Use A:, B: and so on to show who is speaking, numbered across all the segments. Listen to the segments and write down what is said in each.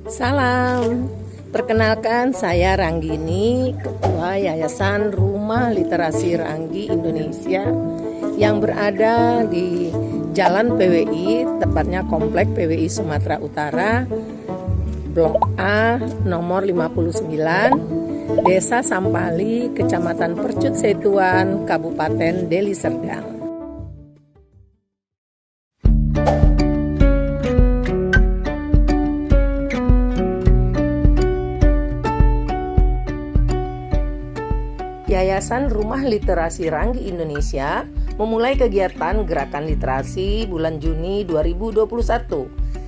A: Salam, perkenalkan saya Ranggini, Ketua Yayasan Rumah Literasi Ranggi Indonesia yang berada di Jalan PWI, tepatnya Komplek PWI Sumatera Utara, Blok A nomor 59, Desa Sampali, Kecamatan Percut Setuan, Kabupaten Deli Serdang. Yayasan Rumah Literasi Ranggi Indonesia memulai kegiatan gerakan literasi bulan Juni 2021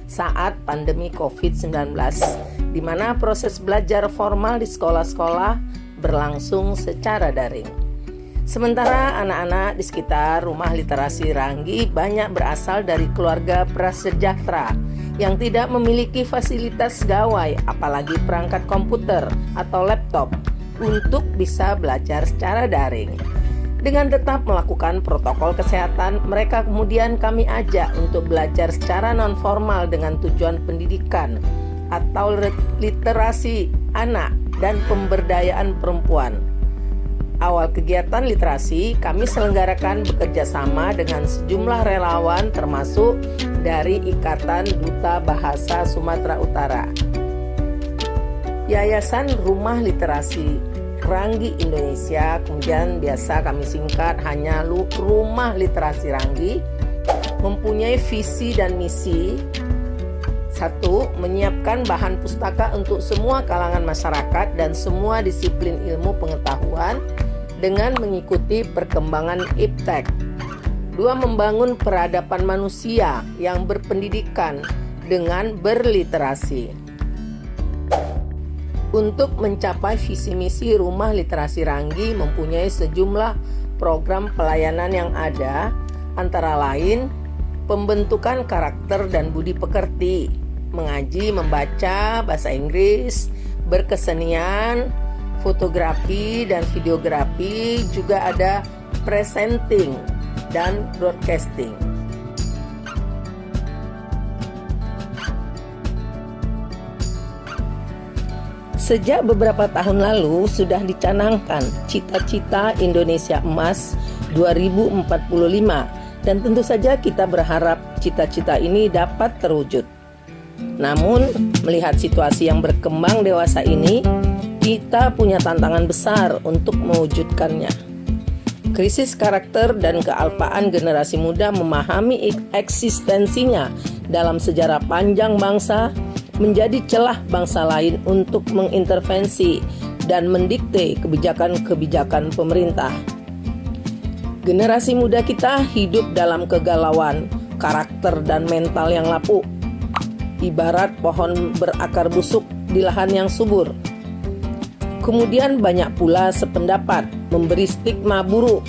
A: saat pandemi COVID-19, di mana proses belajar formal di sekolah-sekolah berlangsung secara daring. Sementara anak-anak di sekitar Rumah Literasi Ranggi banyak berasal dari keluarga prasejahtera yang tidak memiliki fasilitas gawai, apalagi perangkat komputer atau laptop, untuk bisa belajar secara daring. Dengan tetap melakukan protokol kesehatan, mereka kemudian kami ajak untuk belajar secara non-formal dengan tujuan pendidikan atau literasi anak dan pemberdayaan perempuan. Awal kegiatan literasi kami selenggarakan bekerja sama dengan sejumlah relawan termasuk dari Ikatan Duta Bahasa Sumatera Utara. Yayasan Rumah Literasi Ranggi Indonesia, kemudian biasa kami singkat hanya Rumah Literasi Ranggi, mempunyai visi dan misi: 1. Menyiapkan bahan pustaka untuk semua kalangan masyarakat dan semua disiplin ilmu pengetahuan dengan mengikuti perkembangan iptek. 2. Membangun peradaban manusia yang berpendidikan dengan berliterasi. Untuk mencapai visi misi Rumah Literasi Ranggi mempunyai sejumlah program pelayanan yang ada, antara lain pembentukan karakter dan budi pekerti, mengaji, membaca, bahasa Inggris, berkesenian, fotografi dan videografi, juga ada presenting dan broadcasting. Sejak beberapa tahun lalu sudah dicanangkan cita-cita Indonesia Emas 2045, dan tentu saja kita berharap cita-cita ini dapat terwujud. Namun, melihat situasi yang berkembang dewasa ini, kita punya tantangan besar untuk mewujudkannya. Krisis karakter dan kealpaan generasi muda memahami eksistensinya dalam sejarah panjang bangsa menjadi celah bangsa lain untuk mengintervensi dan mendikte kebijakan-kebijakan pemerintah. Generasi muda kita hidup dalam kegalauan, karakter dan mental yang lapuk, ibarat pohon berakar busuk di lahan yang subur. Kemudian banyak pula sependapat memberi stigma buruk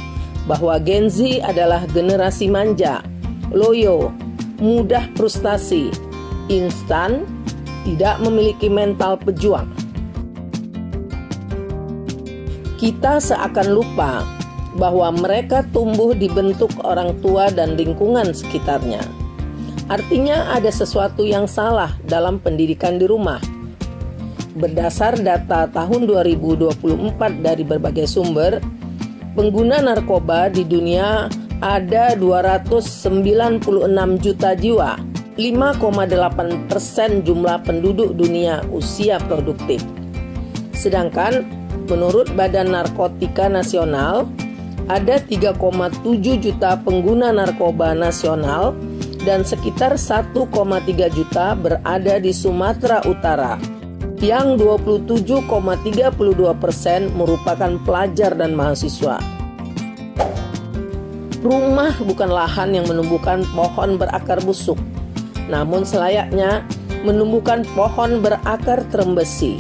A: bahwa Gen Z adalah generasi manja, loyo, mudah frustasi, instan, tidak memiliki mental pejuang. Kita seakan lupa bahwa mereka tumbuh dibentuk orang tua dan lingkungan sekitarnya. Artinya ada sesuatu yang salah dalam pendidikan di rumah. Berdasar data tahun 2024 dari berbagai sumber, pengguna narkoba di dunia ada 296 juta jiwa, 5,8% jumlah penduduk dunia usia produktif. Sedangkan menurut Badan Narkotika Nasional, ada 3,7 juta pengguna narkoba nasional dan sekitar 1,3 juta berada di Sumatera Utara, yang 27,32% merupakan pelajar dan mahasiswa. Rumah bukan lahan yang menumbuhkan pohon berakar busuk, namun selayaknya menumbuhkan pohon berakar terembesi.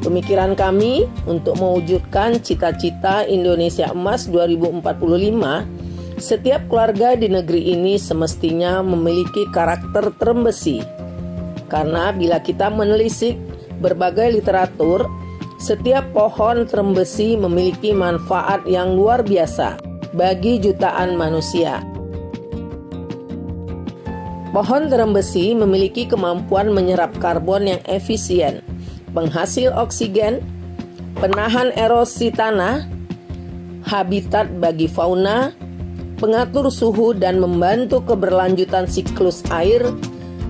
A: Pemikiran kami untuk mewujudkan cita-cita Indonesia Emas 2045, setiap keluarga di negeri ini semestinya memiliki karakter terembesi. Karena bila kita menelisik berbagai literatur, setiap pohon terembesi memiliki manfaat yang luar biasa bagi jutaan manusia. Pohon terembesi memiliki kemampuan menyerap karbon yang efisien, penghasil oksigen, penahan erosi tanah, habitat bagi fauna, pengatur suhu dan membantu keberlanjutan siklus air,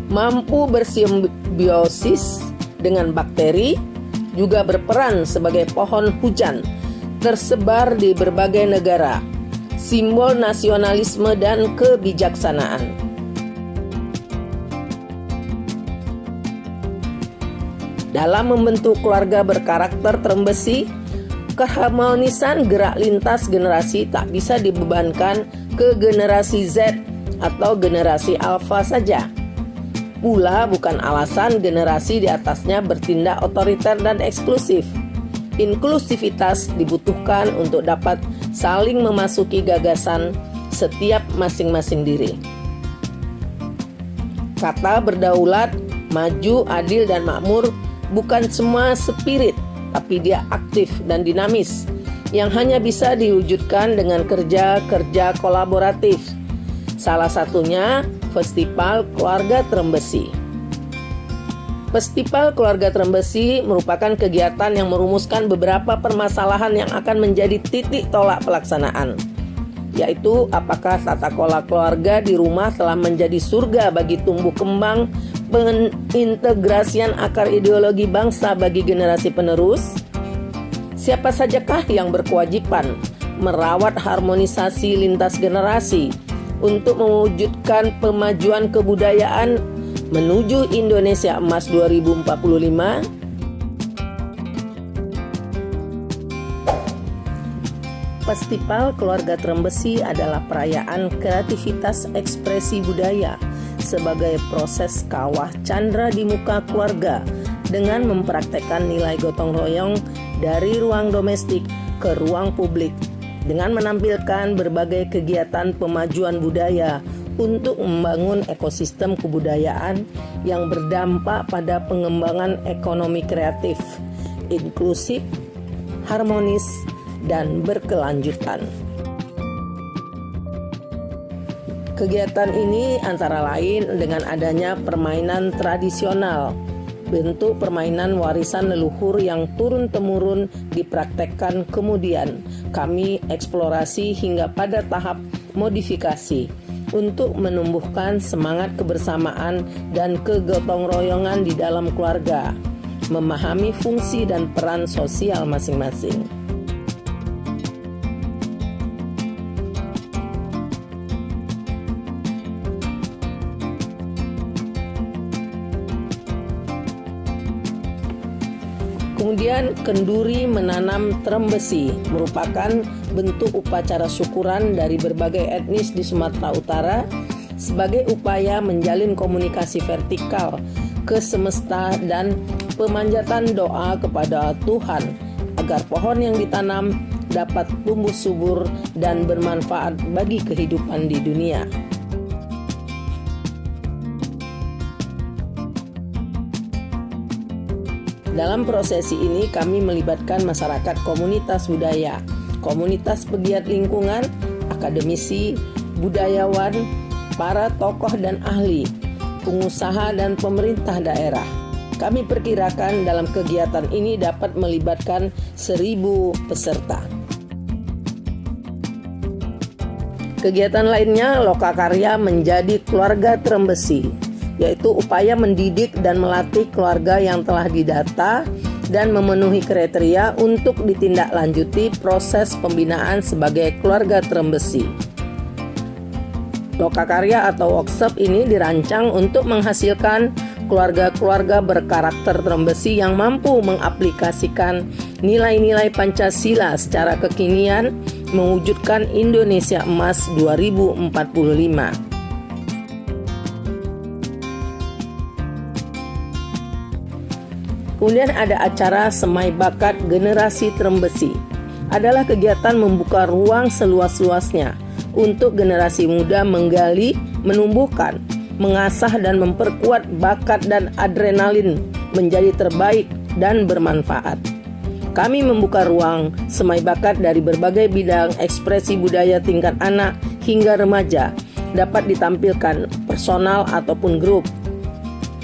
A: mampu bersimbiosis dengan bakteri, juga berperan sebagai pohon hujan, tersebar di berbagai negara, simbol nasionalisme dan kebijaksanaan. Dalam membentuk keluarga berkarakter terembesi, keharmonisan gerak lintas generasi tak bisa dibebankan ke generasi Z atau generasi Alpha saja. Pula bukan alasan generasi di atasnya bertindak otoriter dan eksklusif. Inklusivitas dibutuhkan untuk dapat saling memasuki gagasan setiap masing-masing diri. Kata berdaulat, maju, adil, dan makmur bukan semua spirit, tapi dia aktif dan dinamis yang hanya bisa diwujudkan dengan kerja-kerja kolaboratif. Salah satunya Festival Keluarga Terembesi. Festival Keluarga Terembesi merupakan kegiatan yang merumuskan beberapa permasalahan yang akan menjadi titik tolak pelaksanaan, yaitu apakah tata kelola keluarga di rumah telah menjadi surga bagi tumbuh kembang pengintegrasian akar ideologi bangsa bagi generasi penerus? Siapa sajakah yang berkewajiban merawat harmonisasi lintas generasi untuk mewujudkan pemajuan kebudayaan menuju Indonesia Emas 2045? Festival Keluarga Terembesi adalah perayaan kreativitas ekspresi budaya sebagai proses kawah candra di muka keluarga dengan mempraktekkan nilai gotong royong dari ruang domestik ke ruang publik dengan menampilkan berbagai kegiatan pemajuan budaya untuk membangun ekosistem kebudayaan yang berdampak pada pengembangan ekonomi kreatif, inklusif, harmonis, dan berkelanjutan. Kegiatan ini antara lain dengan adanya permainan tradisional, bentuk permainan warisan leluhur yang turun-temurun dipraktekkan, kemudian kami eksplorasi hingga pada tahap modifikasi untuk menumbuhkan semangat kebersamaan dan kegotong royongan di dalam keluarga, memahami fungsi dan peran sosial masing-masing. Kemudian kenduri menanam terembesi merupakan bentuk upacara syukuran dari berbagai etnis di Sumatera Utara sebagai upaya menjalin komunikasi vertikal ke semesta dan pemanjatan doa kepada Tuhan agar pohon yang ditanam dapat tumbuh subur dan bermanfaat bagi kehidupan di dunia. Dalam prosesi ini kami melibatkan masyarakat komunitas budaya, komunitas pegiat lingkungan, akademisi, budayawan, para tokoh dan ahli, pengusaha dan pemerintah daerah. Kami perkirakan dalam kegiatan ini dapat melibatkan 1.000 peserta. Kegiatan lainnya lokakarya menjadi keluarga terembesi, yaitu upaya mendidik dan melatih keluarga yang telah didata dan memenuhi kriteria untuk ditindaklanjuti proses pembinaan sebagai keluarga terembesi. Lokakarya atau workshop ini dirancang untuk menghasilkan keluarga-keluarga berkarakter terembesi yang mampu mengaplikasikan nilai-nilai Pancasila secara kekinian mewujudkan Indonesia Emas 2045. Kemudian ada acara Semai Bakat Generasi Terembesi. Adalah kegiatan membuka ruang seluas-luasnya untuk generasi muda menggali, menumbuhkan, mengasah dan memperkuat bakat dan adrenalin menjadi terbaik dan bermanfaat. Kami membuka ruang semai bakat dari berbagai bidang ekspresi budaya tingkat anak hingga remaja dapat ditampilkan personal ataupun grup.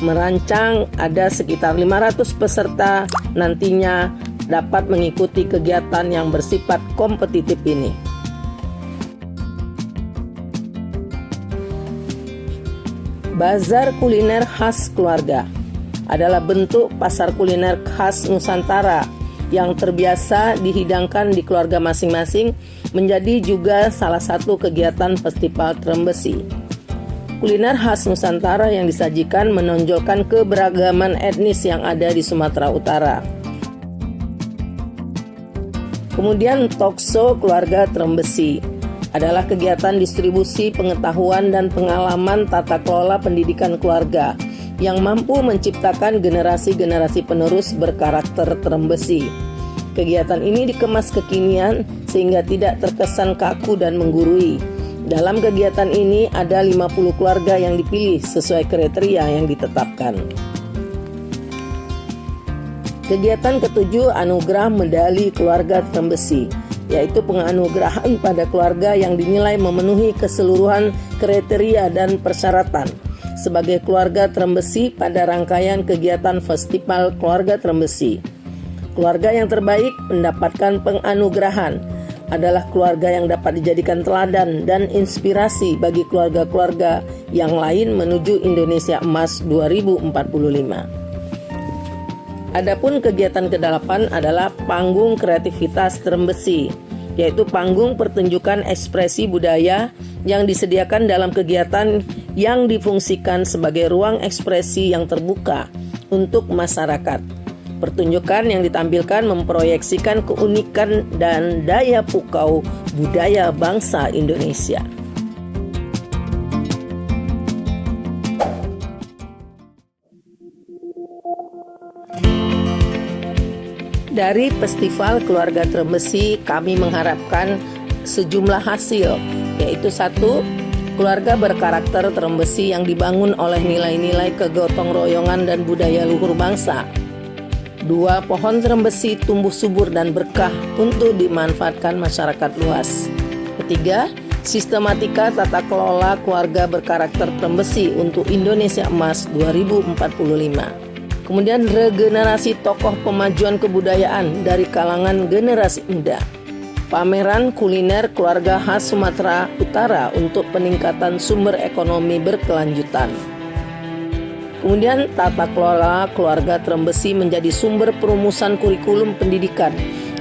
A: Merancang ada sekitar 500 peserta nantinya dapat mengikuti kegiatan yang bersifat kompetitif ini. Bazar kuliner khas keluarga adalah bentuk pasar kuliner khas Nusantara yang terbiasa dihidangkan di keluarga masing-masing, menjadi juga salah satu kegiatan festival Trembesi. Kuliner khas Nusantara yang disajikan menonjolkan keberagaman etnis yang ada di Sumatera Utara. Kemudian Talkshow Keluarga Trembesi adalah kegiatan distribusi pengetahuan dan pengalaman tata kelola pendidikan keluarga yang mampu menciptakan generasi-generasi penerus berkarakter Trembesi. Kegiatan ini dikemas kekinian sehingga tidak terkesan kaku dan menggurui. Dalam kegiatan ini ada 50 keluarga yang dipilih sesuai kriteria yang ditetapkan. Kegiatan ketujuh, Anugerah Medali Keluarga Trembesi, yaitu penganugerahan pada keluarga yang dinilai memenuhi keseluruhan kriteria dan persyaratan sebagai keluarga Trembesi pada rangkaian kegiatan Festival Keluarga Trembesi. Keluarga yang terbaik mendapatkan penganugerahan adalah keluarga yang dapat dijadikan teladan dan inspirasi bagi keluarga-keluarga yang lain menuju Indonesia Emas 2045. Adapun kegiatan ke-8 adalah Panggung Kreativitas Trembesi, yaitu panggung pertunjukan ekspresi budaya yang disediakan dalam kegiatan yang difungsikan sebagai ruang ekspresi yang terbuka untuk masyarakat. Pertunjukan yang ditampilkan memproyeksikan keunikan dan daya pukau budaya bangsa Indonesia. Dari Festival Keluarga Trembesi kami mengharapkan sejumlah hasil, yaitu 1. Keluarga berkarakter Trembesi yang dibangun oleh nilai-nilai kegotong royongan dan budaya luhur bangsa. 2. Pohon Trembesi tumbuh subur dan berkah untuk dimanfaatkan masyarakat luas. 3. Sistematika tata kelola keluarga berkarakter Trembesi untuk Indonesia Emas 2045. Kemudian regenerasi tokoh pemajuan kebudayaan dari kalangan generasi muda. Pameran kuliner keluarga khas Sumatera Utara untuk peningkatan sumber ekonomi berkelanjutan. Kemudian tata kelola keluarga Trembesi menjadi sumber perumusan kurikulum pendidikan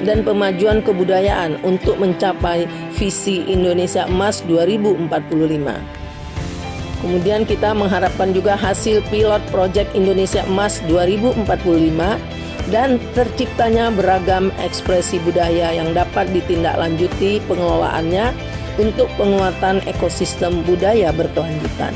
A: dan pemajuan kebudayaan untuk mencapai visi Indonesia Emas 2045. Kemudian kita mengharapkan juga hasil pilot Project Indonesia Emas 2045 dan terciptanya beragam ekspresi budaya yang dapat ditindaklanjuti pengelolaannya untuk penguatan ekosistem budaya berkelanjutan.